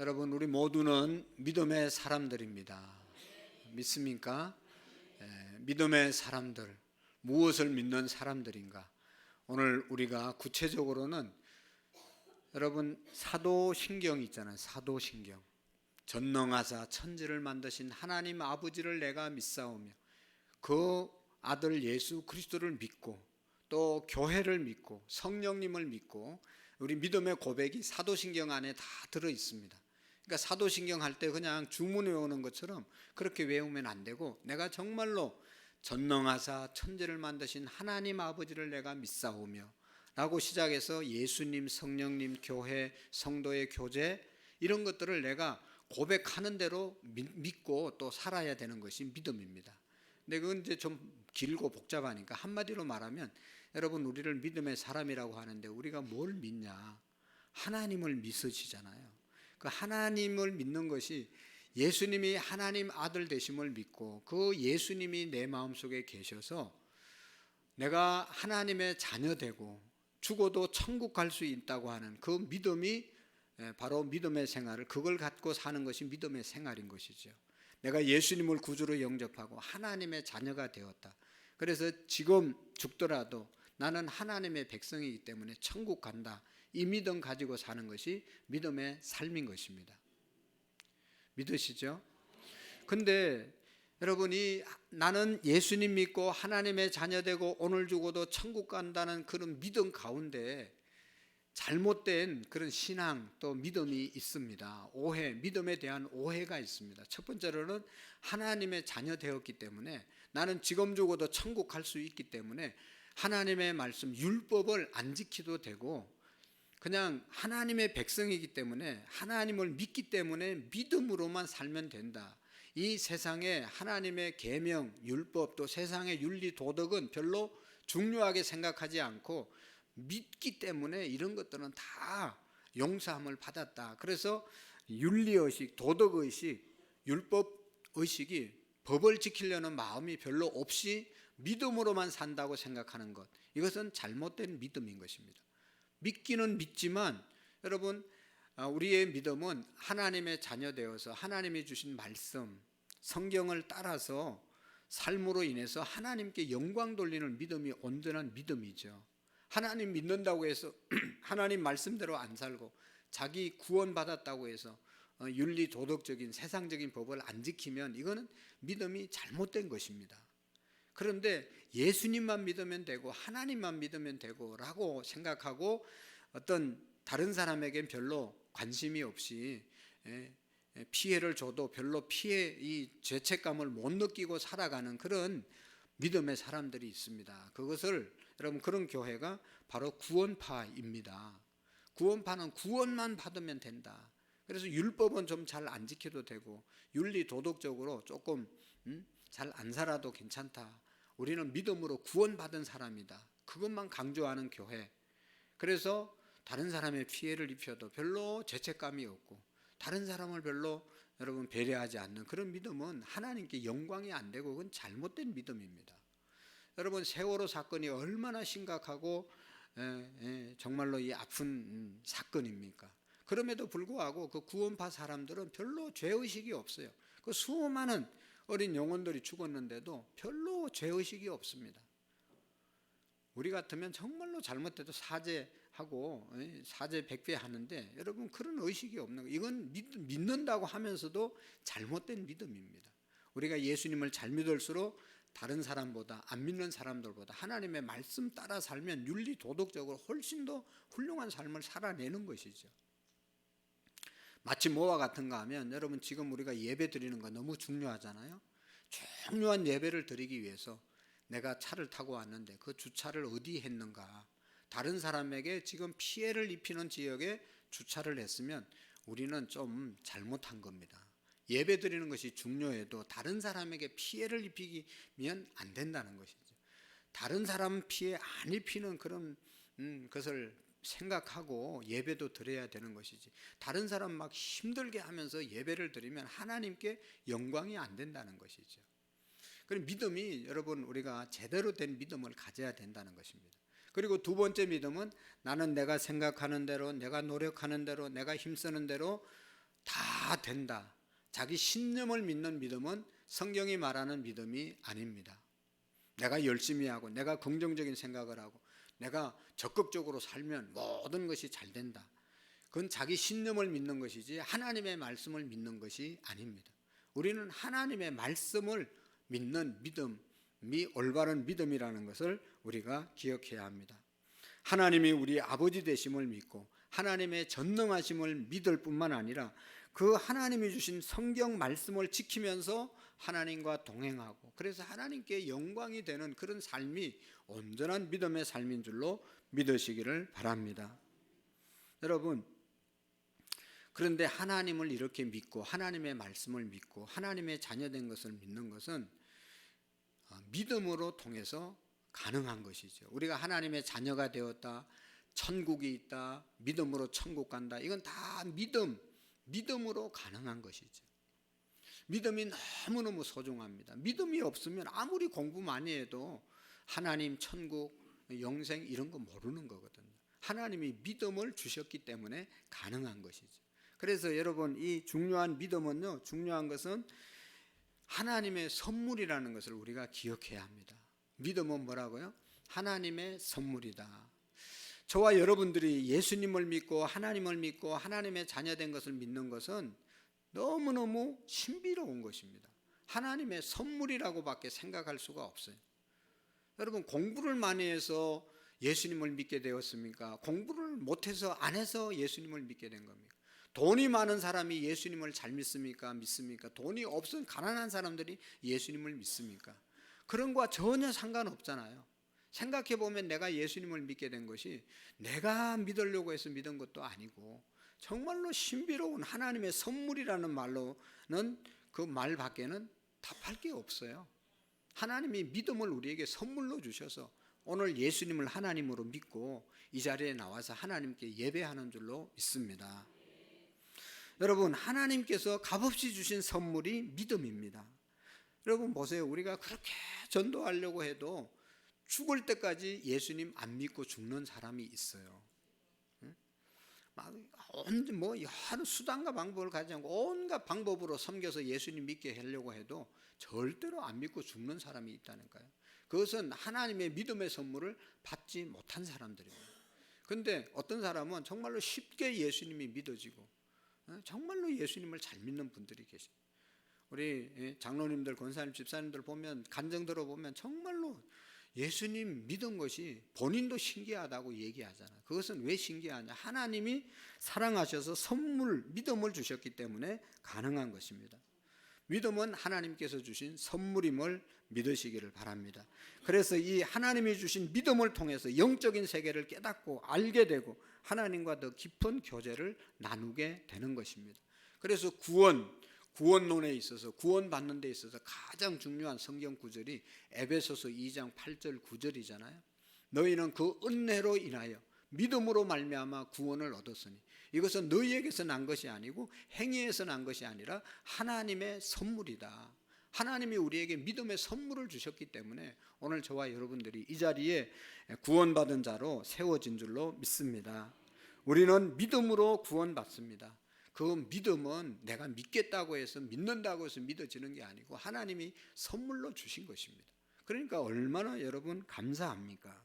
여러분, 우리 모두는 믿음의 사람들입니다. 믿습니까? 믿음의 사람들, 무엇을 믿는 사람들인가? 오늘 우리가 구체적으로는 여러분 사도신경 있잖아요. 사도신경. 전능하사 천지를 만드신 하나님 아버지를 내가 믿사오며 그 아들 예수 그리스도를 믿고 또 교회를 믿고 성령님을 믿고, 우리 믿음의 고백이 사도신경 안에 다 들어 있습니다. 그러니까 사도신경 할 때 그냥 주문 외우는 것처럼 그렇게 외우면 안 되고, 내가 정말로 전능하사 천지를 만드신 하나님 아버지를 내가 믿사오며 라고 시작해서 예수님, 성령님, 교회, 성도의 교제, 이런 것들을 내가 고백하는 대로 믿고 또 살아야 되는 것이 믿음입니다. 근데 그건 이제 좀 길고 복잡하니까 한마디로 말하면, 여러분, 우리를 믿음의 사람이라고 하는데 우리가 뭘 믿냐? 하나님을 믿으시잖아요. 그 하나님을 믿는 것이 예수님이 하나님 아들 되심을 믿고 그 예수님이 내 마음속에 계셔서 내가 하나님의 자녀 되고 죽어도 천국 갈 수 있다고 하는 그 믿음이 바로 믿음의 생활을, 그걸 갖고 사는 것이 믿음의 생활인 것이죠. 내가 예수님을 구주로 영접하고 하나님의 자녀가 되었다. 그래서 지금 죽더라도 나는 하나님의 백성이기 때문에 천국 간다. 이 믿음 가지고 사는 것이 믿음의 삶인 것입니다. 믿으시죠? 근데 여러분이 나는 예수님 믿고 하나님의 자녀 되고 오늘 죽어도 천국 간다는 그런 믿음 가운데 잘못된 그런 신앙 또 믿음이 있습니다. 오해, 믿음에 대한 오해가 있습니다. 첫 번째로는 하나님의 자녀 되었기 때문에 나는 지금 죽어도 천국 갈 수 있기 때문에 하나님의 말씀, 율법을 안 지켜도 되고 그냥 하나님의 백성이기 때문에 하나님을 믿기 때문에 믿음으로만 살면 된다. 이 세상에 하나님의 계명, 율법, 또 세상의 윤리, 도덕은 별로 중요하게 생각하지 않고 믿기 때문에 이런 것들은 다 용서함을 받았다. 그래서 윤리의식, 도덕의식, 율법의식이, 법을 지키려는 마음이 별로 없이 믿음으로만 산다고 생각하는 것, 이것은 잘못된 믿음인 것입니다. 믿기는 믿지만 여러분, 우리의 믿음은 하나님의 자녀 되어서 하나님이 주신 말씀, 성경을 따라서 삶으로 인해서 하나님께 영광 돌리는 믿음이 온전한 믿음이죠. 하나님 믿는다고 해서 하나님 말씀대로 안 살고 자기 구원받았다고 해서 윤리 도덕적인 세상적인 법을 안 지키면 이거는 믿음이 잘못된 것입니다. 그런데 예수님만 믿으면 되고 하나님만 믿으면 되고 라고 생각하고 어떤 다른 사람에겐 별로 관심이 없이 피해를 줘도 별로 이 죄책감을 못 느끼고 살아가는 그런 믿음의 사람들이 있습니다. 그것을 여러분, 그런 교회가 바로 구원파입니다. 구원파는 구원만 받으면 된다. 그래서 율법은 좀 잘 안 지켜도 되고 윤리 도덕적으로 조금 잘 안 살아도 괜찮다. 우리는 믿음으로 구원받은 사람이다. 그것만 강조하는 교회. 그래서 다른 사람의 피해를 입혀도 별로 죄책감이 없고 다른 사람을 별로 여러분 배려하지 않는 그런 믿음은 하나님께 영광이 안 되고 그건 잘못된 믿음입니다. 여러분, 세월호 사건이 얼마나 심각하고 정말로 이 아픈 사건입니까? 그럼에도 불구하고 그 구원파 사람들은 별로 죄의식이 없어요. 그 수많은 어린 영혼들이 죽었는데도 별로 죄의식이 없습니다. 우리 같으면 정말로 잘못해도 사죄하고 사죄 백배 하는데 여러분, 그런 의식이 없는 거예요. 이건 믿는다고 하면서도 잘못된 믿음입니다. 우리가 예수님을 잘 믿을수록 다른 사람보다, 안 믿는 사람들보다 하나님의 말씀 따라 살면 윤리 도덕적으로 훨씬 더 훌륭한 삶을 살아내는 것이죠. 마치 뭐와 같은가 하면, 여러분, 지금 우리가 예배 드리는 거 너무 중요하잖아요. 중요한 예배를 드리기 위해서 내가 차를 타고 왔는데 그 주차를 어디 했는가, 다른 사람에게 지금 피해를 입히는 지역에 주차를 했으면 우리는 좀 잘못한 겁니다. 예배 드리는 것이 중요해도 다른 사람에게 피해를 입히면 안 된다는 것이죠. 다른 사람 피해 안 입히는 그런 것을 생각하고 예배도 드려야 되는 것이지, 다른 사람 막 힘들게 하면서 예배를 드리면 하나님께 영광이 안 된다는 것이죠. 그럼 믿음이, 여러분, 우리가 제대로 된 믿음을 가져야 된다는 것입니다. 그리고 두 번째 믿음은 나는 내가 생각하는 대로, 내가 노력하는 대로, 내가 힘쓰는 대로 다 된다. 자기 신념을 믿는 믿음은 성경이 말하는 믿음이 아닙니다. 내가 열심히 하고 내가 긍정적인 생각을 하고 내가 적극적으로 살면 모든 것이 잘 된다. 그건 자기 신념을 믿는 것이지 하나님의 말씀을 믿는 것이 아닙니다. 우리는 하나님의 말씀을 믿는 믿음이 올바른 믿음이라는 것을 우리가 기억해야 합니다. 하나님이 우리 아버지 되심을 믿고 하나님의 전능하심을 믿을 뿐만 아니라 그 하나님이 주신 성경 말씀을 지키면서 하나님과 동행하고 그래서 하나님께 영광이 되는 그런 삶이 온전한 믿음의 삶인 줄로 믿으시기를 바랍니다. 여러분, 그런데 하나님을 이렇게 믿고 하나님의 말씀을 믿고 하나님의 자녀된 것을 믿는 것은 믿음으로 통해서 가능한 것이죠. 우리가 하나님의 자녀가 되었다, 천국이 있다, 믿음으로 천국 간다. 이건 다 믿음으로 가능한 것이죠. 믿음이 너무너무 소중합니다. 믿음이 없으면 아무리 공부 많이 해도 하나님, 천국, 영생 이런 거 모르는 거거든요. 하나님이 믿음을 주셨기 때문에 가능한 것이죠. 그래서 여러분, 이 중요한 믿음은요, 중요한 것은 하나님의 선물이라는 것을 우리가 기억해야 합니다. 믿음은 뭐라고요? 하나님의 선물이다. 저와 여러분들이 예수님을 믿고 하나님을 믿고 하나님의 자녀된 것을 믿는 것은 너무너무 신비로운 것입니다. 하나님의 선물이라고밖에 생각할 수가 없어요. 여러분, 공부를 많이 해서 예수님을 믿게 되었습니까? 공부를 못해서 안 해서 예수님을 믿게 된 겁니까? 돈이 많은 사람이 예수님을 잘 믿습니까? 믿습니까? 돈이 없은 가난한 사람들이 예수님을 믿습니까? 그런 거와 전혀 상관없잖아요. 생각해 보면 내가 예수님을 믿게 된 것이 내가 믿으려고 해서 믿은 것도 아니고 정말로 신비로운 하나님의 선물이라는 말로는 그 말 밖에는 답할 게 없어요. 하나님이 믿음을 우리에게 선물로 주셔서 오늘 예수님을 하나님으로 믿고 이 자리에 나와서 하나님께 예배하는 줄로 믿습니다. 여러분, 하나님께서 값없이 주신 선물이 믿음입니다. 여러분 보세요. 우리가 그렇게 전도하려고 해도 죽을 때까지 예수님 안 믿고 죽는 사람이 있어요. 여러 수단과 방법을 가지지 않고 온갖 방법으로 섬겨서 예수님 믿게 하려고 해도 절대로 안 믿고 죽는 사람이 있다는 거예요. 그것은 하나님의 믿음의 선물을 받지 못한 사람들입니다. 그런데 어떤 사람은 정말로 쉽게 예수님이 믿어지고 정말로 예수님을 잘 믿는 분들이 계십니다. 우리 장로님들, 권사님, 집사님들 보면 간증 들어보면 정말로 예수님 믿은 것이 본인도 신기하다고 얘기하잖아요. 그것은 왜 신기하냐? 하나님이 사랑하셔서 선물, 믿음을 주셨기 때문에 가능한 것입니다. 믿음은 하나님께서 주신 선물임을 믿으시기를 바랍니다. 그래서 이 하나님이 주신 믿음을 통해서 영적인 세계를 깨닫고 알게 되고 하나님과 더 깊은 교제를 나누게 되는 것입니다. 그래서 구원론에 있어서 구원받는 데 있어서 가장 중요한 성경 구절이 에베소서 2장 8절 9절이잖아요. 너희는 그 은혜로 인하여 믿음으로 말미암아 구원을 얻었으니 이것은 너희에게서 난 것이 아니고 행위에서 난 것이 아니라 하나님의 선물이다. 하나님이 우리에게 믿음의 선물을 주셨기 때문에 오늘 저와 여러분들이 이 자리에 구원받은 자로 세워진 줄로 믿습니다. 우리는 믿음으로 구원받습니다. 그 믿음은 내가 믿겠다고 해서 믿는다고 해서 믿어지는 게 아니고 하나님이 선물로 주신 것입니다. 그러니까 얼마나 여러분 감사합니까?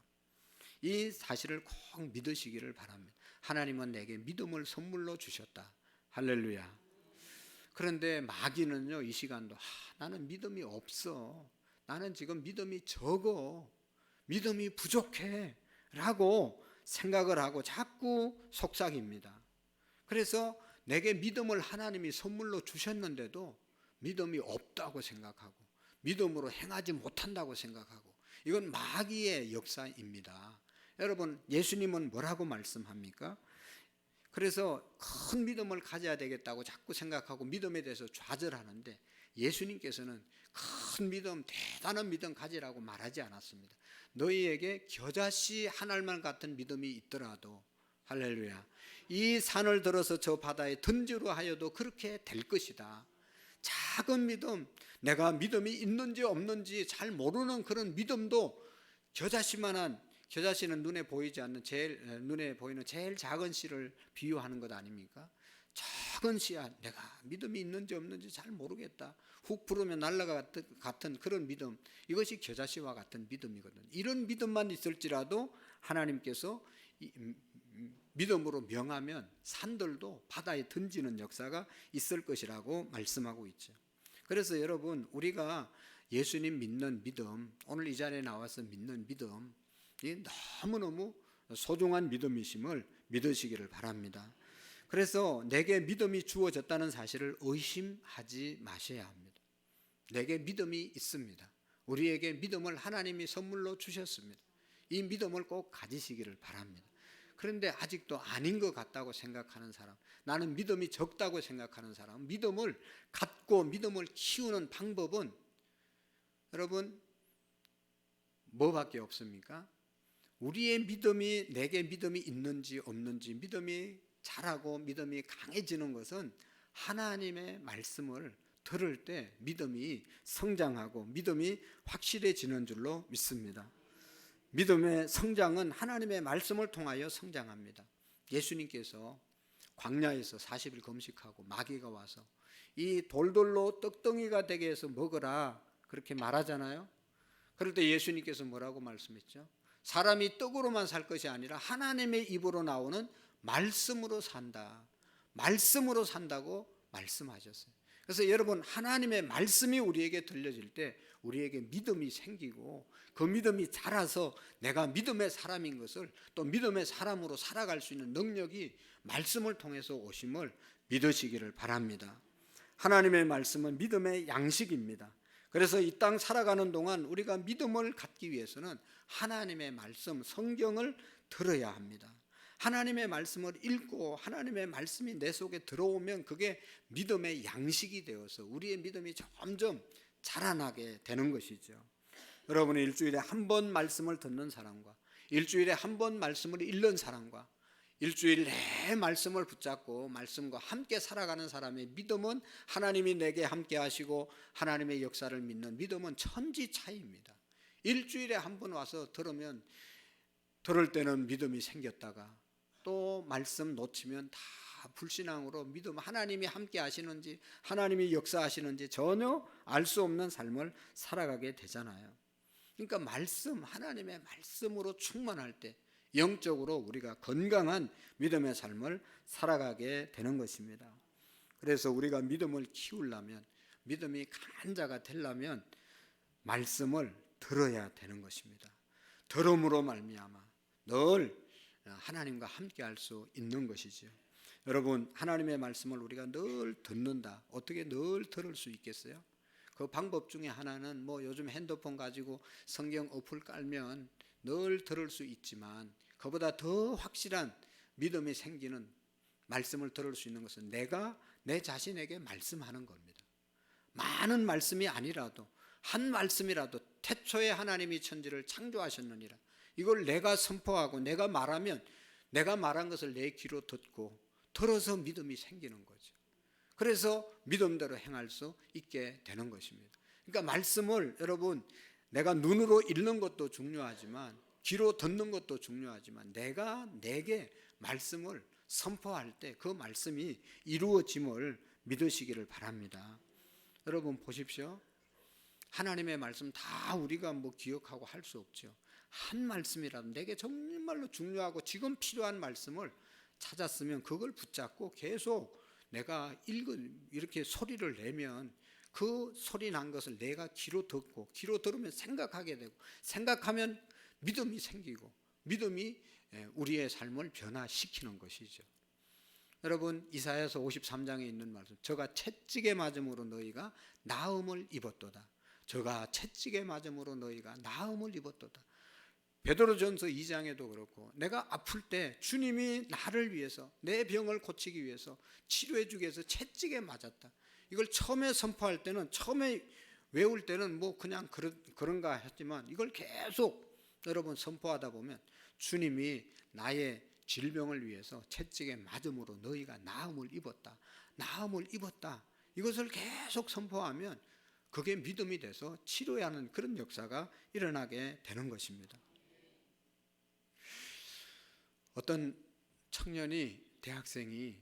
이 사실을 꼭 믿으시기를 바랍니다. 하나님은 내게 믿음을 선물로 주셨다. 할렐루야. 그런데 마귀는요, 이 시간도 나는 믿음이 없어, 나는 지금 믿음이 적어, 믿음이 부족해 라고 생각을 하고 자꾸 속삭입니다. 그래서 내게 믿음을 하나님이 선물로 주셨는데도 믿음이 없다고 생각하고 믿음으로 행하지 못한다고 생각하고, 이건 마귀의 역사입니다. 여러분, 예수님은 뭐라고 말씀합니까? 그래서 큰 믿음을 가져야 되겠다고 자꾸 생각하고 믿음에 대해서 좌절하는데 예수님께서는 큰 믿음, 대단한 믿음 가지라고 말하지 않았습니다. 너희에게 겨자씨 한 알만 같은 믿음이 있더라도, 할렐루야, 이 산을 들어서 저 바다에 던지려 하여도 그렇게 될 것이다. 작은 믿음, 내가 믿음이 있는지 없는지 잘 모르는 그런 믿음도 겨자씨만한, 겨자씨는 눈에 보이지 않는 눈에 보이는 제일 작은 씨를 비유하는 것 아닙니까? 작은 씨앗, 내가 믿음이 있는지 없는지 잘 모르겠다, 훅 부르면 날아가 같은 그런 믿음, 이것이 겨자씨와 같은 믿음이거든. 이런 믿음만 있을지라도 하나님께서 믿음으로 명하면 산들도 바다에 던지는 역사가 있을 것이라고 말씀하고 있죠. 그래서 여러분, 우리가 예수님 믿는 믿음, 오늘 이 자리에 나와서 믿는 믿음, 이 너무너무 소중한 믿음이심을 믿으시기를 바랍니다. 그래서 내게 믿음이 주어졌다는 사실을 의심하지 마셔야 합니다. 내게 믿음이 있습니다. 우리에게 믿음을 하나님이 선물로 주셨습니다. 이 믿음을 꼭 가지시기를 바랍니다. 그런데 아직도 아닌 것 같다고 생각하는 사람, 나는 믿음이 적다고 생각하는 사람, 믿음을 갖고 믿음을 키우는 방법은 여러분 뭐밖에 없습니까? 우리의 믿음이, 내게 믿음이 있는지 없는지, 믿음이 자라고 믿음이 강해지는 것은 하나님의 말씀을 들을 때 믿음이 성장하고 믿음이 확실해지는 줄로 믿습니다. 믿음의 성장은 하나님의 말씀을 통하여 성장합니다. 예수님께서 광야에서 40일 금식하고 마귀가 와서 이 돌돌로 떡덩이가 되게 해서 먹으라 그렇게 말하잖아요. 그럴 때 예수님께서 뭐라고 말씀했죠? 사람이 떡으로만 살 것이 아니라 하나님의 입으로 나오는 말씀으로 산다. 말씀으로 산다고 말씀하셨어요. 그래서 여러분, 하나님의 말씀이 우리에게 들려질 때 우리에게 믿음이 생기고 그 믿음이 자라서 내가 믿음의 사람인 것을, 또 믿음의 사람으로 살아갈 수 있는 능력이 말씀을 통해서 오심을 믿으시기를 바랍니다. 하나님의 말씀은 믿음의 양식입니다. 그래서 이 땅 살아가는 동안 우리가 믿음을 갖기 위해서는 하나님의 말씀, 성경을 들어야 합니다. 하나님의 말씀을 읽고 하나님의 말씀이 내 속에 들어오면 그게 믿음의 양식이 되어서 우리의 믿음이 점점 자라나게 되는 것이죠. 여러분이 일주일에 한 번 말씀을 듣는 사람과 일주일에 한 번 말씀을 읽는 사람과 일주일 내 말씀을 붙잡고 말씀과 함께 살아가는 사람의 믿음은, 하나님이 내게 함께 하시고 하나님의 역사를 믿는 믿음은 천지 차이입니다. 일주일에 한 번 와서 들으면 들을 때는 믿음이 생겼다가 또 말씀 놓치면 다 불신앙으로 믿음, 하나님이 함께 하시는지 하나님이 역사하시는지 전혀 알 수 없는 삶을 살아가게 되잖아요. 그러니까 말씀, 하나님의 말씀으로 충만할 때 영적으로 우리가 건강한 믿음의 삶을 살아가게 되는 것입니다. 그래서 우리가 믿음을 키우려면, 믿음이 강한 자가 되려면 말씀을 들어야 되는 것입니다. 들음으로 말미암아 늘 하나님과 함께 할 수 있는 것이죠. 여러분, 하나님의 말씀을 우리가 늘 듣는다. 어떻게 늘 들을 수 있겠어요? 그 방법 중에 하나는 요즘 핸드폰 가지고 성경 어플 깔면 늘 들을 수 있지만, 그보다 더 확실한 믿음이 생기는 말씀을 들을 수 있는 것은 내가 내 자신에게 말씀하는 겁니다. 많은 말씀이 아니라도 한 말씀이라도, 태초에 하나님이 천지를 창조하셨느니라, 이걸 내가 선포하고 내가 말하면 내가 말한 것을 내 귀로 듣고 들어서 믿음이 생기는 거죠. 그래서 믿음대로 행할 수 있게 되는 것입니다. 그러니까 말씀을 여러분, 내가 눈으로 읽는 것도 중요하지만 귀로 듣는 것도 중요하지만 내가 내게 말씀을 선포할 때 그 말씀이 이루어짐을 믿으시기를 바랍니다. 여러분 보십시오. 하나님의 말씀 다 우리가 기억하고 할 수 없죠. 한 말씀이라도 내게 정말로 중요하고 지금 필요한 말씀을 찾았으면 그걸 붙잡고 계속 내가 이렇게 소리를 내면 그 소리 난 것을 내가 귀로 듣고, 귀로 들으면 생각하게 되고, 생각하면 믿음이 생기고, 믿음이 우리의 삶을 변화시키는 것이죠. 여러분, 이사야서 53장에 있는 말씀, 저가 채찍에 맞음으로 너희가 나음을 입었도다. 저가 채찍에 맞음으로 너희가 나음을 입었도다. 베드로전서 2장에도 그렇고, 내가 아플 때 주님이 나를 위해서, 내 병을 고치기 위해서, 치료해 주기 위해서 채찍에 맞았다. 이걸 처음에 선포할 때는, 처음에 외울 때는 그냥 그런가 했지만, 이걸 계속 여러분 선포하다 보면 주님이 나의 질병을 위해서 채찍에 맞음으로 너희가 나음을 입었다, 나음을 입었다, 이것을 계속 선포하면 그게 믿음이 돼서 치료하는 그런 역사가 일어나게 되는 것입니다. 어떤 청년이, 대학생이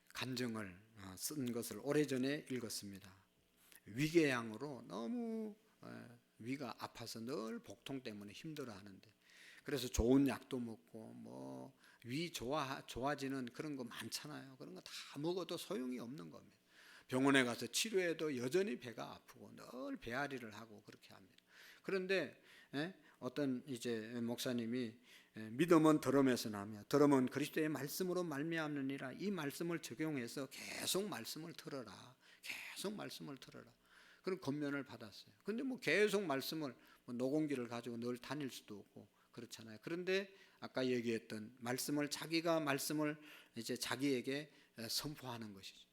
간증을 쓴 것을 오래전에 읽었습니다. 위궤양으로 너무 위가 아파서 늘 복통 때문에 힘들어하는데, 그래서 좋은 약도 먹고 뭐 위 좋아지는 그런 거 많잖아요. 그런 거 다 먹어도 소용이 없는 겁니다. 병원에 가서 치료해도 여전히 배가 아프고 늘 배앓이를 하고 그렇게 합니다. 그런데 어떤 이제 목사님이 믿음은 들음에서 나며 들음은 그리스도의 말씀으로 말미암느니라, 이 말씀을 적용해서 계속 말씀을 들어라, 계속 말씀을 들어라, 그런 권면을 받았어요. 근데 뭐 계속 말씀을 뭐 노공기를 가지고 늘 다닐 수도 없고 그렇잖아요. 그런데 아까 얘기했던 말씀을, 자기가 말씀을 이제 자기에게 선포하는 것이죠.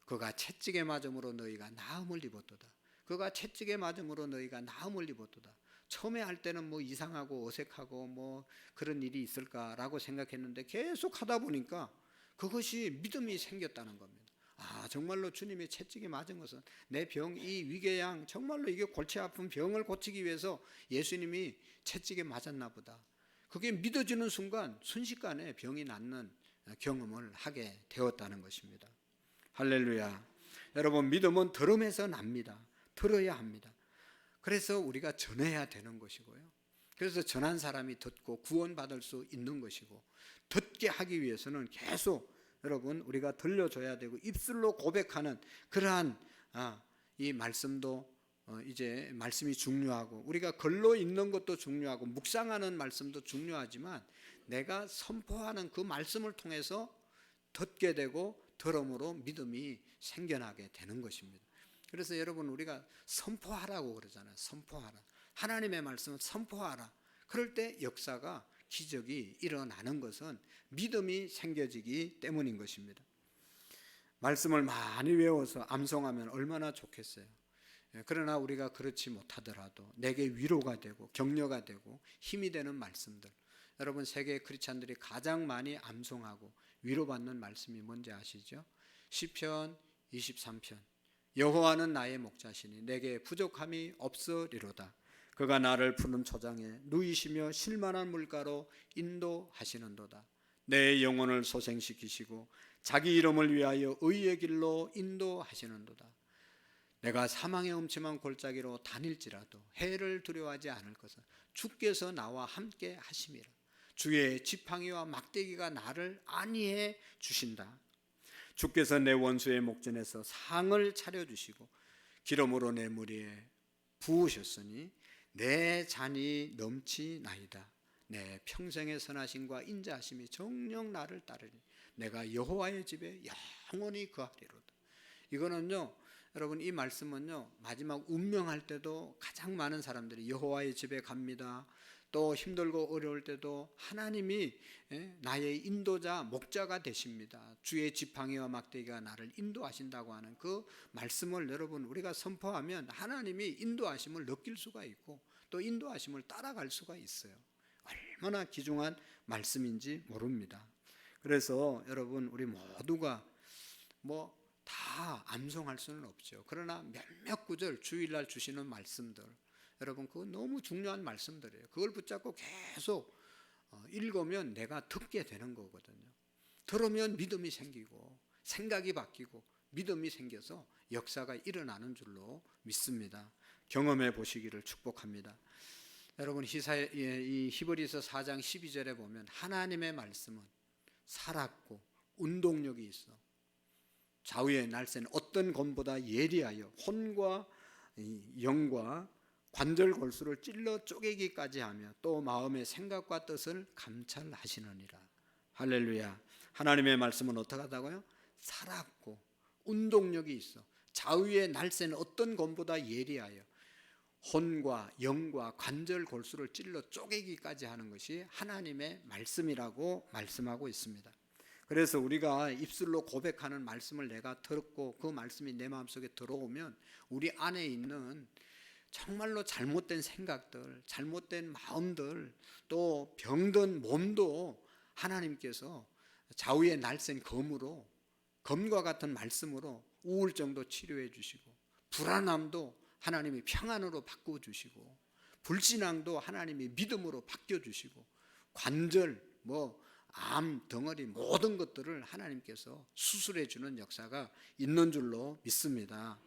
그가 채찍에 맞음으로 너희가 나음을 입었도다. 그가 채찍에 맞음으로 너희가 나음을 입었도다. 처음에 할 때는 뭐 이상하고 어색하고 뭐 그런 일이 있을까라고 생각했는데 계속 하다 보니까 그것이 믿음이 생겼다는 겁니다. 아, 정말로 주님이 채찍에 맞은 것은 내 병, 이 위궤양, 정말로 이게 골치 아픈 병을 고치기 위해서 예수님이 채찍에 맞았나 보다. 그게 믿어지는 순간 순식간에 병이 낫는 경험을 하게 되었다는 것입니다. 할렐루야. 여러분, 믿음은 들음에서 납니다. 들어야 합니다. 그래서 우리가 전해야 되는 것이고요. 그래서 전한 사람이 듣고 구원받을 수 있는 것이고, 듣게 하기 위해서는 계속 여러분 우리가 들려줘야 되고, 입술로 고백하는 그러한 이 말씀도 이제 말씀이 중요하고, 우리가 글로 읽는 것도 중요하고 묵상하는 말씀도 중요하지만, 내가 선포하는 그 말씀을 통해서 듣게 되고 들음으로 믿음이 생겨나게 되는 것입니다. 그래서 여러분, 우리가 선포하라고 그러잖아요. 선포하라. 하나님의 말씀을 선포하라. 그럴 때 역사가, 기적이 일어나는 것은 믿음이 생겨지기 때문인 것입니다. 말씀을 많이 외워서 암송하면 얼마나 좋겠어요. 그러나 우리가 그렇지 못하더라도 내게 위로가 되고 격려가 되고 힘이 되는 말씀들, 여러분 세계 크리스찬들이 가장 많이 암송하고 위로받는 말씀이 뭔지 아시죠? 시편 23편. 여호와는 나의 목자시니 내게 부족함이 없으리로다. 그가 나를 푸른 초장에 누이시며 실만한 물가로 인도하시는도다. 내 영혼을 소생시키시고 자기 이름을 위하여 의의 길로 인도하시는도다. 내가 사망의 음침한 골짜기로 다닐지라도 해를 두려워하지 않을 것은 주께서 나와 함께 하심이라. 주의 지팡이와 막대기가 나를 안위해 주신다. 주께서 내 원수의 목전에서 상을 차려주시고 기름으로 내 머리에 부으셨으니 내 잔이 넘치나이다. 내 평생의 선하심과 인자하심이 정녕 나를 따르니 내가 여호와의 집에 영원히 거하리로다. 이거는요, 여러분, 이 말씀은요, 마지막 운명할 때도 가장 많은 사람들이 여호와의 집에 갑니다. 또 힘들고 어려울 때도 하나님이 나의 인도자, 목자가 되십니다. 주의 지팡이와 막대기가 나를 인도하신다고 하는 그 말씀을 여러분 우리가 선포하면 하나님이 인도하심을 느낄 수가 있고 또 인도하심을 따라갈 수가 있어요. 얼마나 귀중한 말씀인지 모릅니다. 그래서 여러분, 우리 모두가 뭐 다 암송할 수는 없죠. 그러나 몇몇 구절 주일날 주시는 말씀들, 여러분 그거 너무 중요한 말씀들이에요. 그걸 붙잡고 계속 읽으면 내가 듣게 되는 거거든요. 들으면 믿음이 생기고 생각이 바뀌고 믿음이 생겨서 역사가 일어나는 줄로 믿습니다. 경험해 보시기를 축복합니다. 여러분, 이 히브리서 4장 12절에 보면 하나님의 말씀은 살았고 운동력이 있어 좌우의 날쌘 어떤 검보다 예리하여 혼과 영과 관절 골수를 찔러 쪼개기까지 하며 또 마음의 생각과 뜻을 감찰하시느니라. 할렐루야. 하나님의 말씀은 어떡하다고요? 살았고 운동력이 있어 좌우의 날쌘 어떤 검보다 예리하여 혼과 영과 관절 골수를 찔러 쪼개기까지 하는 것이 하나님의 말씀이라고 말씀하고 있습니다. 그래서 우리가 입술로 고백하는 말씀을 내가 들었고 그 말씀이 내 마음속에 들어오면 우리 안에 있는 정말로 잘못된 생각들, 잘못된 마음들, 또 병든 몸도 하나님께서 좌우의 날쌘 검으로, 검과 같은 말씀으로 우울증도 치료해 주시고 불안함도 하나님이 평안으로 바꿔주시고 불신앙도 하나님이 믿음으로 바뀌어주시고 관절, 암, 덩어리 모든 것들을 하나님께서 수술해 주는 역사가 있는 줄로 믿습니다.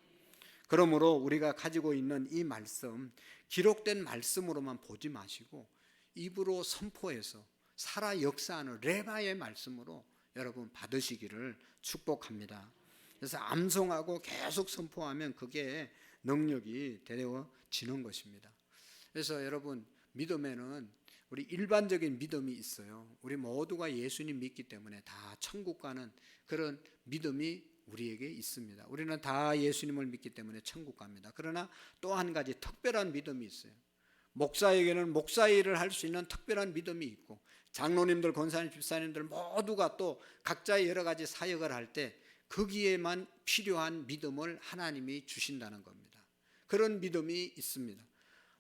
그러므로 우리가 가지고 있는 이 말씀, 기록된 말씀으로만 보지 마시고 입으로 선포해서 살아 역사하는 레마의 말씀으로 여러분 받으시기를 축복합니다. 그래서 암송하고 계속 선포하면 그게 능력이 되어지는 것입니다. 그래서 여러분, 믿음에는 우리 일반적인 믿음이 있어요. 우리 모두가 예수님 믿기 때문에 다 천국 가는 그런 믿음이 우리에게 있습니다. 우리는 다 예수님을 믿기 때문에 천국 갑니다. 그러나 또 한 가지 특별한 믿음이 있어요. 목사에게는 목사 일을 할 수 있는 특별한 믿음이 있고, 장로님들, 권사님, 집사님들 모두가 또 각자의 여러 가지 사역을 할 때 거기에만 필요한 믿음을 하나님이 주신다는 겁니다. 그런 믿음이 있습니다.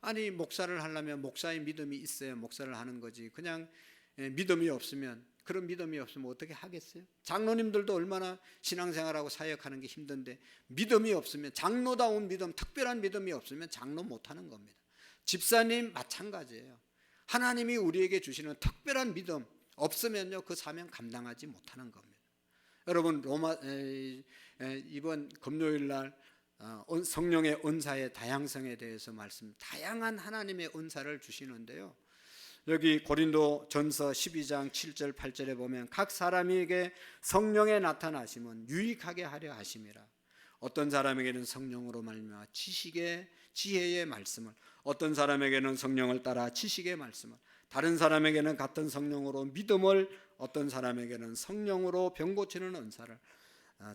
아니, 목사를 하려면 목사의 믿음이 있어야 목사를 하는 거지, 그냥 믿음이 없으면, 그런 믿음이 없으면 어떻게 하겠어요? 장로님들도 얼마나 신앙생활하고 사역하는 게 힘든데 믿음이 없으면, 장로다운 믿음, 특별한 믿음이 없으면 장로 못하는 겁니다. 집사님 마찬가지예요. 하나님이 우리에게 주시는 특별한 믿음 없으면요, 그 사명 감당하지 못하는 겁니다. 여러분, 이번 금요일 날 성령의 은사의 다양성에 대해서 다양한 하나님의 은사를 주시는데요, 여기 고린도 전서 12장 7절 8절에 보면 각 사람에게 성령의 나타나심은 유익하게 하려 하심이라. 어떤 사람에게는 성령으로 말미암아 지혜의 말씀을, 어떤 사람에게는 성령을 따라 지식의 말씀을, 다른 사람에게는 같은 성령으로 믿음을, 어떤 사람에게는 성령으로 병 고치는 은사를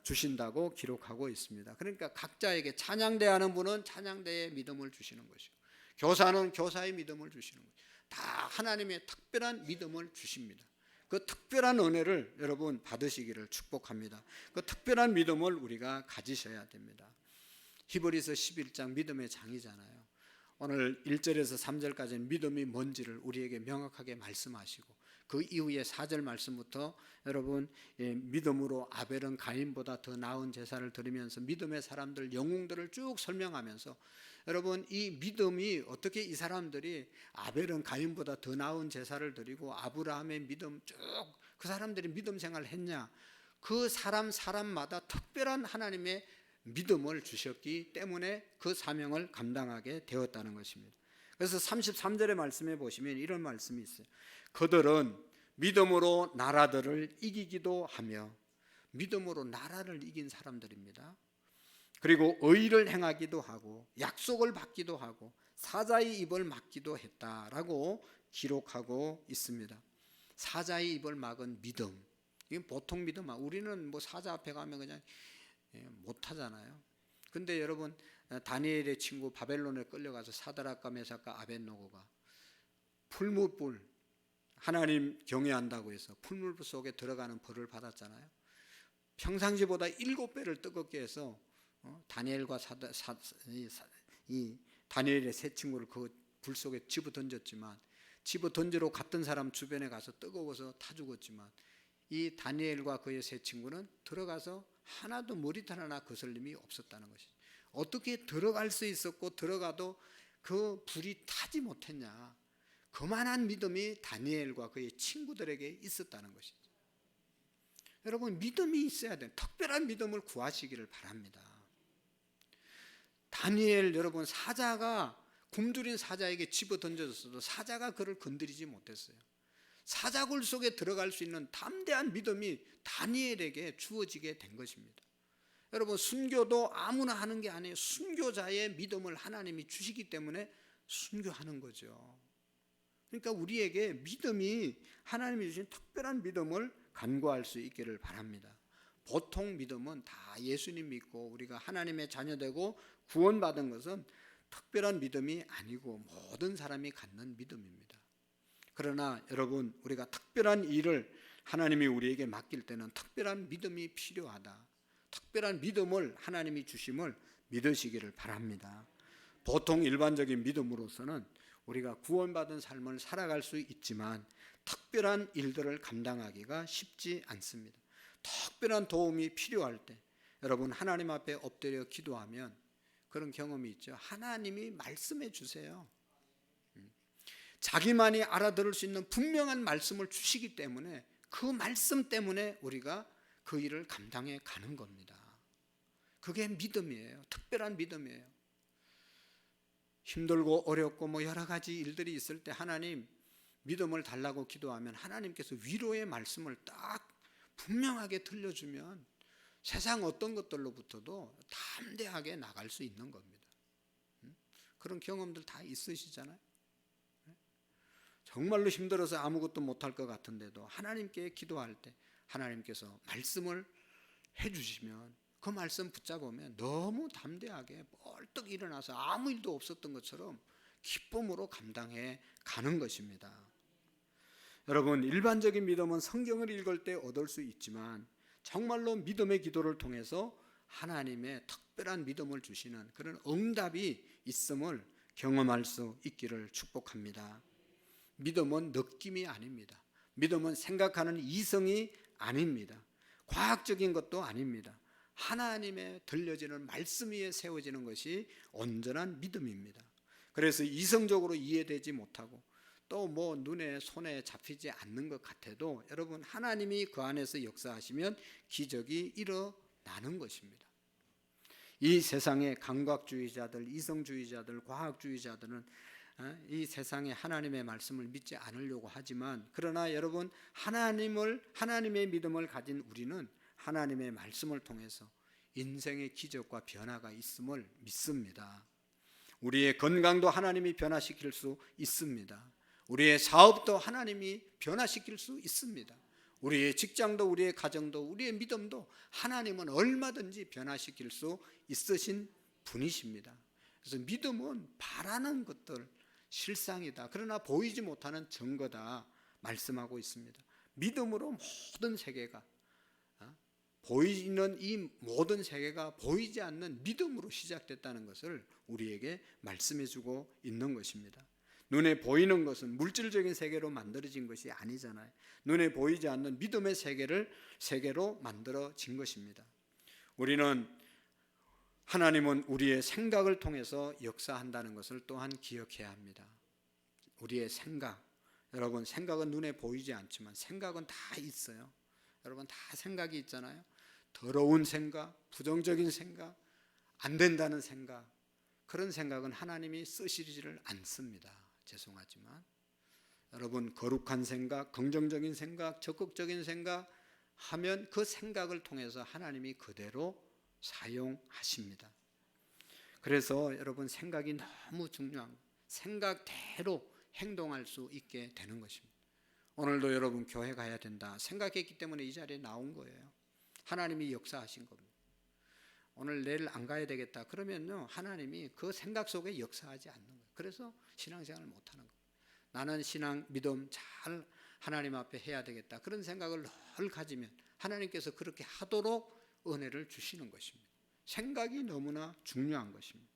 주신다고 기록하고 있습니다. 그러니까 각자에게, 찬양대하는 분은 찬양대의 믿음을 주시는 것이고, 교사는 교사의 믿음을 주시는 것이고, 다 하나님의 특별한 믿음을 주십니다. 그 특별한 은혜를 여러분 받으시기를 축복합니다. 그 특별한 믿음을 우리가 가지셔야 됩니다. 히브리서 11장 믿음의 장이잖아요. 오늘 1절에서 3절까지는 믿음이 뭔지를 우리에게 명확하게 말씀하시고, 그 이후에 4절 말씀부터 여러분, 믿음으로 아벨은 가인보다 더 나은 제사를 드리면서 믿음의 사람들, 영웅들을 쭉 설명하면서, 여러분, 이 믿음이 어떻게 이 사람들이 아벨은 가인보다 더 나은 제사를 드리고 아브라함의 믿음 쭉 그 사람들이 믿음 생활을 했냐, 그 사람마다 특별한 하나님의 믿음을 주셨기 때문에 그 사명을 감당하게 되었다는 것입니다. 그래서 33절의 말씀에 보시면 이런 말씀이 있어요. 그들은 믿음으로 나라들을 이기기도 하며, 믿음으로 나라를 이긴 사람들입니다. 그리고 의를 행하기도 하고 약속을 받기도 하고 사자의 입을 막기도 했다라고 기록하고 있습니다. 사자의 입을 막은 믿음, 이건 보통 믿음, 우리는 뭐 사자 앞에 가면 그냥 못하잖아요. 근데 여러분, 다니엘의 친구 바벨론에 끌려가서 사드락과 메삭과 아벳노고가 풀무불, 하나님 경외한다고 해서 풀무불 속에 들어가는 벌을 받았잖아요. 평상시보다 7배를 뜨겁게 해서 다니엘과 다니엘의 세 친구를 그 불 속에 집어 던졌지만, 집어 던지러 갔던 사람 주변에 가서 뜨거워서 타 죽었지만, 이 다니엘과 그의 세 친구는 들어가서 하나도 머리털 하나 거슬림이 없었다는 것이죠. 어떻게 들어갈 수 있었고 들어가도 그 불이 타지 못했냐, 그만한 믿음이 다니엘과 그의 친구들에게 있었다는 것이죠. 여러분, 믿음이 있어야 돼요. 특별한 믿음을 구하시기를 바랍니다. 다니엘, 여러분, 사자가, 굶주린 사자에게 집어 던져졌어도 사자가 그를 건드리지 못했어요. 사자굴 속에 들어갈 수 있는 담대한 믿음이 다니엘에게 주어지게 된 것입니다. 여러분, 순교도 아무나 하는 게 아니에요. 순교자의 믿음을 하나님이 주시기 때문에 순교하는 거죠. 그러니까 우리에게 믿음이, 하나님이 주신 특별한 믿음을 간구할 수 있기를 바랍니다. 보통 믿음은 다 예수님 믿고 우리가 하나님의 자녀되고 구원받은 것은 특별한 믿음이 아니고 모든 사람이 갖는 믿음입니다. 그러나 여러분, 우리가 특별한 일을 하나님이 우리에게 맡길 때는 특별한 믿음이 필요하다. 특별한 믿음을 하나님이 주심을 믿으시기를 바랍니다. 보통 일반적인 믿음으로서는 우리가 구원받은 삶을 살아갈 수 있지만 특별한 일들을 감당하기가 쉽지 않습니다. 특별한 도움이 필요할 때 여러분, 하나님 앞에 엎드려 기도하면 그런 경험이 있죠. 하나님이 말씀해 주세요. 자기만이 알아들을 수 있는 분명한 말씀을 주시기 때문에 그 말씀 때문에 우리가 그 일을 감당해 가는 겁니다. 그게 믿음이에요. 특별한 믿음이에요. 힘들고 어렵고 여러 가지 일들이 있을 때 하나님 믿음을 달라고 기도하면 하나님께서 위로의 말씀을 딱 분명하게 들려주면 세상 어떤 것들로부터도 담대하게 나갈 수 있는 겁니다. 그런 경험들 다 있으시잖아요. 정말로 힘들어서 아무것도 못할 것 같은데도 하나님께 기도할 때 하나님께서 말씀을 해주시면 그 말씀 붙잡으면 너무 담대하게 벌떡 일어나서 아무 일도 없었던 것처럼 기쁨으로 감당해 가는 것입니다. 여러분, 일반적인 믿음은 성경을 읽을 때 얻을 수 있지만 정말로 믿음의 기도를 통해서 하나님의 특별한 믿음을 주시는 그런 응답이 있음을 경험할 수 있기를 축복합니다. 믿음은 느낌이 아닙니다. 믿음은 생각하는 이성이 아닙니다. 과학적인 것도 아닙니다. 하나님의 들려지는 말씀 위에 세워지는 것이 온전한 믿음입니다. 그래서 이성적으로 이해되지 못하고 또 눈에 손에 잡히지 않는 것 같아도 여러분, 하나님이 그 안에서 역사하시면 기적이 일어나는 것입니다. 이 세상의 감각주의자들, 이성주의자들, 과학주의자들은 이 세상에 하나님의 말씀을 믿지 않으려고 하지만, 그러나 여러분, 하나님의 믿음을 가진 우리는 하나님의 말씀을 통해서 인생의 기적과 변화가 있음을 믿습니다. 우리의 건강도 하나님이 변화시킬 수 있습니다. 우리의 사업도 하나님이 변화시킬 수 있습니다. 우리의 직장도, 우리의 가정도, 우리의 믿음도 하나님은 얼마든지 변화시킬 수 있으신 분이십니다. 그래서 믿음은 바라는 것들, 실상이다. 그러나 보이지 못하는 증거다 말씀하고 있습니다. 믿음으로 모든 세계가, 보이는 이 모든 세계가 보이지 않는 믿음으로 시작됐다는 것을 우리에게 말씀해주고 있는 것입니다. 눈에 보이는 것은 물질적인 세계로 만들어진 것이 아니잖아요. 눈에 보이지 않는 믿음의 세계로 만들어진 것입니다. 하나님은 우리의 생각을 통해서 역사한다는 것을 또한 기억해야 합니다. 우리의 생각, 여러분, 생각은 눈에 보이지 않지만 생각은 다 있어요. 여러분, 다 생각이 있잖아요. 더러운 생각, 부정적인 생각, 안 된다는 생각, 그런 생각은 하나님이 쓰시지를 않습니다. 죄송하지만 여러분, 거룩한 생각, 긍정적인 생각, 적극적인 생각 하면 그 생각을 통해서 하나님이 그대로 사용하십니다. 그래서 여러분, 생각이 너무 중요한, 생각대로 행동할 수 있게 되는 것입니다. 오늘도 여러분, 교회 가야 된다 생각했기 때문에 이 자리에 나온 거예요. 하나님이 역사하신 겁니다. 오늘 내일 안 가야 되겠다 그러면요, 하나님이 그 생각 속에 역사하지 않는 거예요. 그래서 신앙생활을 못하는 거예요. 나는 신앙, 믿음 잘 하나님 앞에 해야 되겠다, 그런 생각을 늘 가지면 하나님께서 그렇게 하도록 은혜를 주시는 것입니다. 생각이 너무나 중요한 것입니다.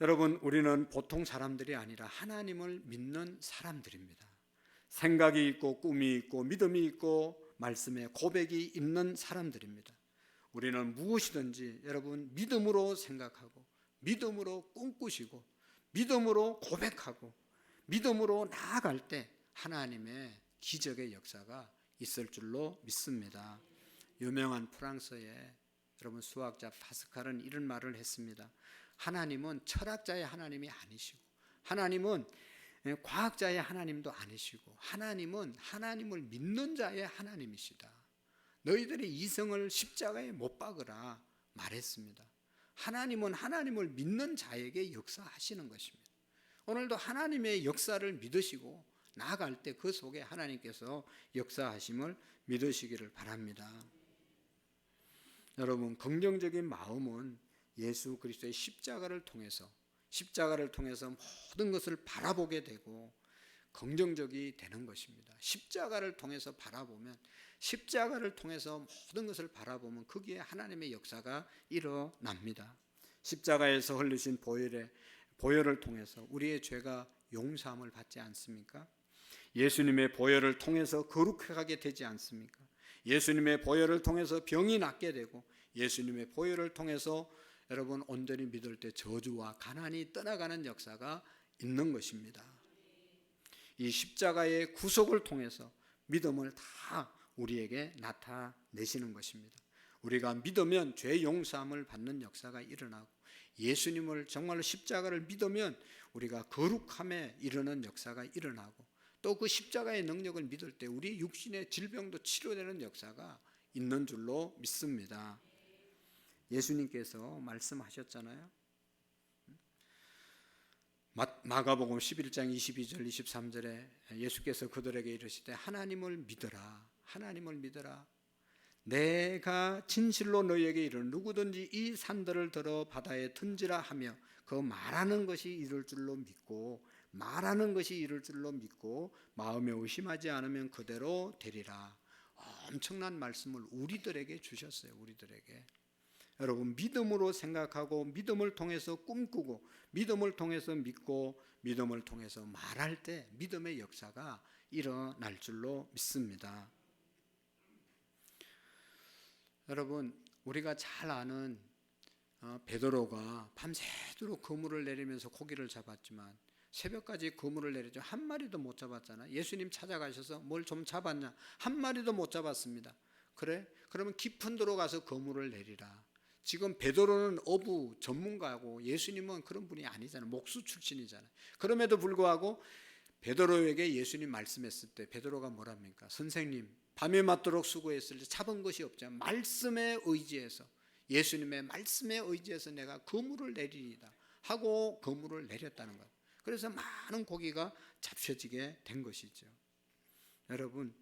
여러분, 우리는 보통 사람들이 아니라 하나님을 믿는 사람들입니다. 생각이 있고 꿈이 있고 믿음이 있고 말씀에 고백이 있는 사람들입니다. 우리는 무엇이든지 여러분, 믿음으로 생각하고 믿음으로 꿈꾸시고 믿음으로 고백하고 믿음으로 나아갈 때 하나님의 기적의 역사가 있을 줄로 믿습니다. 유명한 프랑스의 여러분 수학자 파스칼은 이런 말을 했습니다. 하나님은 철학자의 하나님이 아니시고, 하나님은 과학자의 하나님도 아니시고, 하나님은 하나님을 믿는 자의 하나님이시다. 너희들의 이성을 십자가에 못 박으라 말했습니다. 하나님은 하나님을 믿는 자에게 역사하시는 것입니다. 오늘도 하나님의 역사를 믿으시고 나아갈 때 그 속에 하나님께서 역사하심을 믿으시기를 바랍니다. 여러분, 긍정적인 마음은 예수 그리스도의 십자가를 통해서 모든 것을 바라보게 되고 긍정적이 되는 것입니다. 십자가를 통해서 바라보면, 십자가를 통해서 모든 것을 바라보면 거기에 하나님의 역사가 일어납니다. 십자가에서 흘리신 보혈을 통해서 우리의 죄가 용서함을 받지 않습니까? 예수님의 보혈을 통해서 거룩하게 되지 않습니까? 예수님의 보혈을 통해서 병이 낫게 되고, 예수님의 보혈을 통해서 여러분 온전히 믿을 때 저주와 가난이 떠나가는 역사가 있는 것입니다. 이 십자가의 구속을 통해서 믿음을 다 우리에게 나타내시는 것입니다. 우리가 믿으면 죄 용서함을 받는 역사가 일어나고, 예수님을 정말로 십자가를 믿으면 우리가 거룩함에 이르는 역사가 일어나고, 또 그 십자가의 능력을 믿을 때 우리 육신의 질병도 치료되는 역사가 있는 줄로 믿습니다. 예수님께서 말씀하셨잖아요. 마가복음 11장 22절 23절에 예수께서 그들에게 이르시되 하나님을 믿어라. 하나님을 믿어라. 내가 진실로 너희에게 이르 누구든지 이 산들을 들어 바다에 던지라 하며 그 말하는 것이 이룰 줄로 믿고, 말하는 것이 이룰 줄로 믿고 마음에 의심하지 않으면 그대로 되리라. 엄청난 말씀을 우리들에게 주셨어요. 우리들에게. 여러분, 믿음으로 생각하고 믿음을 통해서 꿈꾸고 믿음을 통해서 믿고 믿음을 통해서 말할 때 믿음의 역사가 일어날 줄로 믿습니다. 여러분, 우리가 잘 아는 베드로가 밤새도록 그물을 내리면서 고기를 잡았지만 새벽까지 그물을 내리죠. 한 마리도 못 잡았잖아요. 예수님 찾아가셔서 뭘 좀 잡았냐? 한 마리도 못 잡았습니다. 그래? 그러면 깊은 데로 가서 그물을 내리라. 지금 베드로는 어부 전문가고 예수님은 그런 분이 아니잖아요. 목수 출신이잖아요. 그럼에도 불구하고 베드로에게 예수님 말씀했을 때 베드로가 뭐랍니까? 선생님, 밤에 맞도록 수고했을 때 잡은 것이 없지만 말씀에 의지해서, 예수님의 말씀에 의지해서 내가 그물을 내리리다 하고 그물을 내렸다는 것. 그래서 많은 고기가 잡혀지게 된 것이죠. 여러분,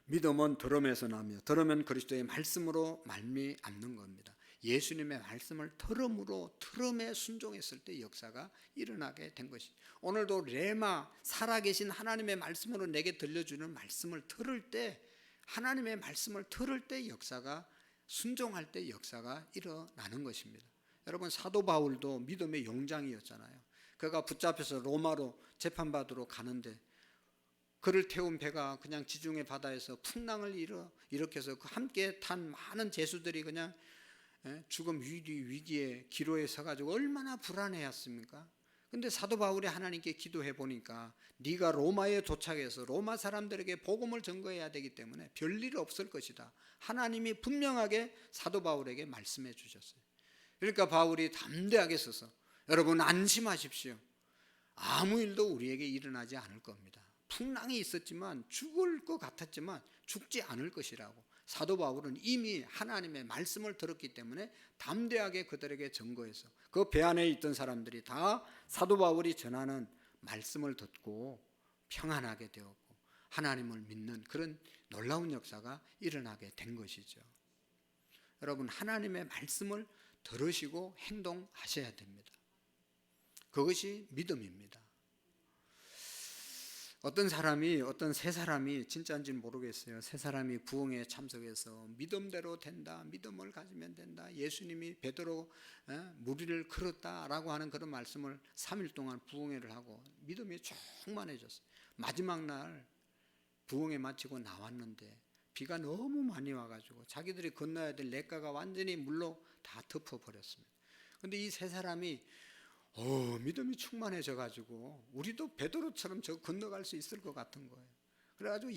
믿음은 들음에서 나며 들으면 그리스도의 말씀으로 말미암는 겁니다. 예수님의 말씀을 들음으로, 들음에 순종했을 때 역사가 일어나게 된 것이죠. 오늘도 레마, 살아계신 하나님의 말씀으로 내게 들려주는 말씀을 들을 때, 하나님의 말씀을 들을 때 역사가, 순종할 때 역사가 일어나는 것입니다. 여러분, 사도 바울도 믿음의 용장이었잖아요. 그가 붙잡혀서 로마로 재판받으러 가는데 그를 태운 배가 그냥 지중해 바다에서 풍랑을 일으켜서 그 함께 탄 많은 제수들이 그냥 죽음 위기에 기로에 서가지고 얼마나 불안해했습니까? 근데 사도 바울이 하나님께 기도해 보니까 네가 로마에 도착해서 로마 사람들에게 복음을 전거해야 되기 때문에 별일 없을 것이다. 하나님이 분명하게 사도 바울에게 말씀해 주셨어요. 그러니까 바울이 담대하게 서서, 여러분 안심하십시오. 아무 일도 우리에게 일어나지 않을 겁니다. 풍랑이 있었지만, 죽을 것 같았지만 죽지 않을 것이라고. 사도 바울은 이미 하나님의 말씀을 들었기 때문에 담대하게 그들에게 전거해서 그 배 안에 있던 사람들이 다 사도 바울이 전하는 말씀을 듣고 평안하게 되었고 하나님을 믿는 그런 놀라운 역사가 일어나게 된 것이죠. 여러분, 하나님의 말씀을 들으시고 행동하셔야 됩니다. 그것이 믿음입니다. 어떤 세 사람이 진짜인지는 모르겠어요. 세 사람이 부흥에 참석해서 믿음대로 된다, 믿음을 가지면 된다, 예수님이 베드로 무리를 걸었다라고 하는 그런 말씀을 3일 동안 부흥회를 하고 믿음이 충만해졌어요. 마지막 날 부흥회 마치고 나왔는데 비가 너무 많이 와가지고 자기들이 건너야 될 냇가가 완전히 물로 다 덮어버렸습니다. 그런데 이 세 사람이 믿음이 충만해져가지고 우리도 베드로처럼 저 건너갈 수 있을 것 같은 거예요. 그래가지고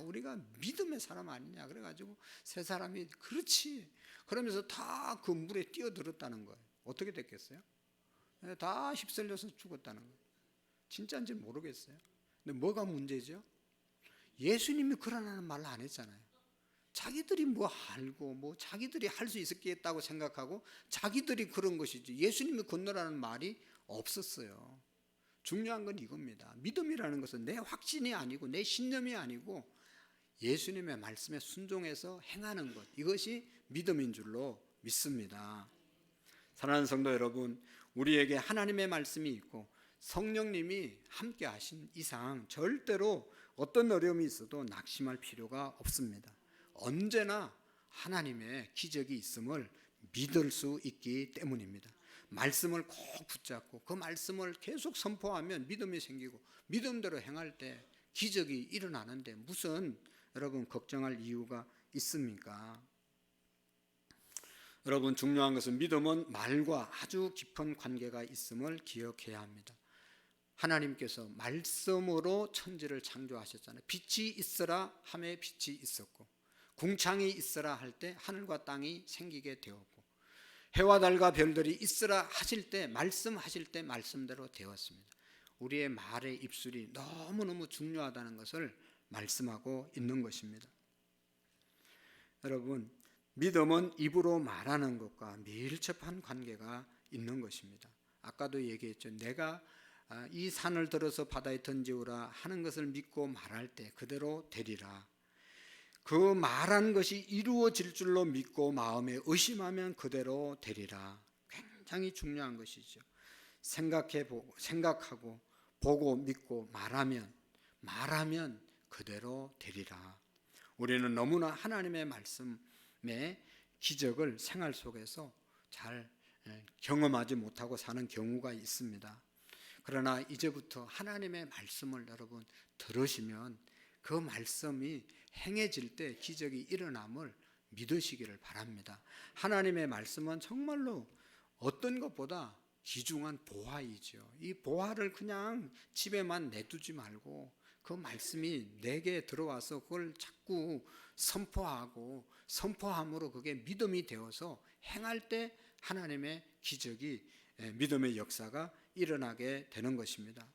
우리가 믿음의 사람 아니냐. 그래가지고 세 사람이 그렇지 그러면서 다 그 물에 뛰어들었다는 거예요. 어떻게 됐겠어요? 다 휩쓸려서 죽었다는 거예요. 진짜인지 모르겠어요. 근데 뭐가 문제죠? 예수님이 그러라는 말 안 했잖아요. 자기들이 뭐 알고 자기들이 할 수 있겠다고 생각하고 자기들이 그런 것이지 예수님이 건너라는 말이 없었어요. 중요한 건 이겁니다. 믿음이라는 것은 내 확신이 아니고 내 신념이 아니고 예수님의 말씀에 순종해서 행하는 것, 이것이 믿음인 줄로 믿습니다. 사랑하는 성도 여러분, 우리에게 하나님의 말씀이 있고 성령님이 함께 하신 이상 절대로 어떤 어려움이 있어도 낙심할 필요가 없습니다. 언제나 하나님의 기적이 있음을 믿을 수 있기 때문입니다. 말씀을 꼭 붙잡고 그 말씀을 계속 선포하면 믿음이 생기고 믿음대로 행할 때 기적이 일어나는데 무슨 여러분 걱정할 이유가 있습니까? 여러분, 중요한 것은 믿음은 말과 아주 깊은 관계가 있음을 기억해야 합니다. 하나님께서 말씀으로 천지를 창조하셨잖아요. 빛이 있으라 함에 빛이 있었고, 궁창이 있으라 할 때 하늘과 땅이 생기게 되었고, 해와 달과 별들이 있으라 하실 때, 말씀하실 때 말씀대로 되었습니다. 우리의 말의 입술이 너무너무 중요하다는 것을 말씀하고 있는 것입니다. 여러분, 믿음은 입으로 말하는 것과 밀접한 관계가 있는 것입니다. 아까도 얘기했죠. 내가 이 산을 들어서 바다에 던지우라 하는 것을 믿고 말할 때 그대로 되리라. 그 말한 것이 이루어질 줄로 믿고 마음에 의심하면 그대로 되리라. 굉장히 중요한 것이죠. 생각하고 보고 믿고 말하면 그대로 되리라. 우리는 너무나 하나님의 말씀의 기적을 생활 속에서 잘 경험하지 못하고 사는 경우가 있습니다. 그러나 이제부터 하나님의 말씀을 여러분 들으시면 그 말씀이 행해질 때 기적이 일어남을 믿으시기를 바랍니다. 하나님의 말씀은 정말로 어떤 것보다 귀중한 보화이죠. 이 보화를 그냥 집에만 내두지 말고 그 말씀이 내게 들어와서 그걸 자꾸 선포함으로 그게 믿음이 되어서 행할 때 하나님의 기적이, 믿음의 역사가 일어나게 되는 것입니다.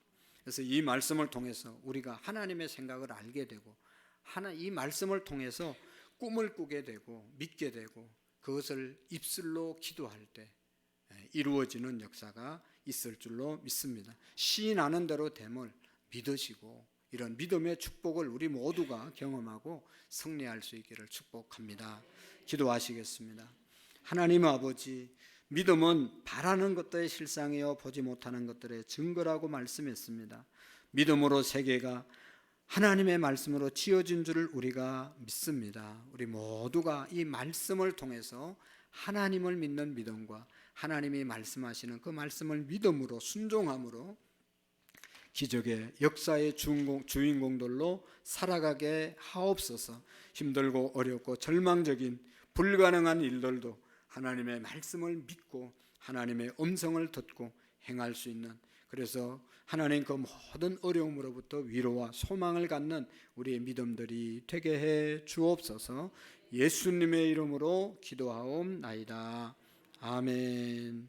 그래서 이 말씀을 통해서 우리가 하나님의 생각을 알게 되고, 이 말씀을 통해서 꿈을 꾸게 되고 믿게 되고, 그것을 입술로 기도할 때 이루어지는 역사가 있을 줄로 믿습니다. 시인하는 대로 됨을 믿으시고 이런 믿음의 축복을 우리 모두가 경험하고 승리할 수 있기를 축복합니다. 기도하시겠습니다. 하나님 아버지, 믿음은 바라는 것들의 실상이요 보지 못하는 것들의 증거라고 말씀했습니다. 믿음으로 세계가 하나님의 말씀으로 지어진 줄을 우리가 믿습니다. 우리 모두가 이 말씀을 통해서 하나님을 믿는 믿음과 하나님이 말씀하시는 그 말씀을 믿음으로 순종함으로 기적의 역사의 주인공들로 살아가게 하옵소서. 힘들고 어렵고 절망적인 불가능한 일들도 하나님의 말씀을 믿고 하나님의 음성을 듣고 행할 수 있는, 그래서 하나님 그 모든 어려움으로부터 위로와 소망을 갖는 우리의 믿음들이 되게 해 주옵소서. 예수님의 이름으로 기도하옵나이다. 아멘.